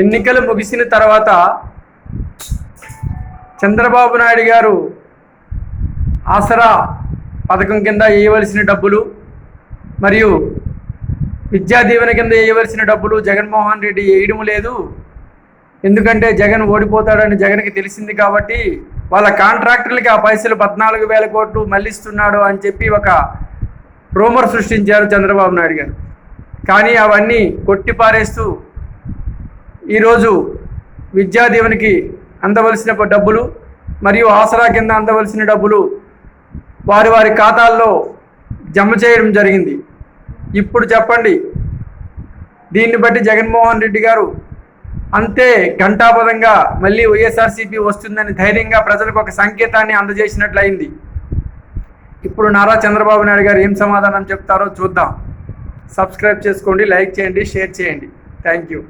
ఎన్నికలు ముగిసిన తర్వాత చంద్రబాబు నాయుడు గారు ఆసరా పథకం కింద వేయవలసిన డబ్బులు మరియు విద్యా దీవెన కింద వేయవలసిన డబ్బులు జగన్మోహన్ రెడ్డి వేయడం లేదు. ఎందుకంటే జగన్ ఓడిపోతాడని జగన్కి తెలిసింది కాబట్టి వాళ్ళ కాంట్రాక్టర్లకి ఆ పైసలు 14,000 కోట్లు మళ్ళిస్తున్నాడు అని చెప్పి ఒక రూమర్ సృష్టించారు చంద్రబాబు నాయుడు గారు. కానీ అవన్నీ కొట్టిపారేస్తూ ఈరోజు విద్యా దీవెనకి అందవలసిన డబ్బులు మరియు ఆసరా కింద అందవలసిన డబ్బులు వారి వారి ఖాతాల్లో జమ చేయడం జరిగింది. ఇప్పుడు చెప్పండి, దీన్ని బట్టి జగన్మోహన్ రెడ్డి గారు అంతే ఘంటాపథంగా మళ్ళీ వైఎస్ఆర్సీపీ వస్తుందని ధైర్యంగా ప్రజలకు ఒక సంకేతాన్ని అందజేసినట్లయింది. ఇప్పుడు నారా చంద్రబాబు నాయుడు గారు ఏం సమాధానం చెప్తారో చూద్దాం. సబ్స్క్రైబ్ చేసుకోండి, లైక్ చేయండి, షేర్ చేయండి. Thank you.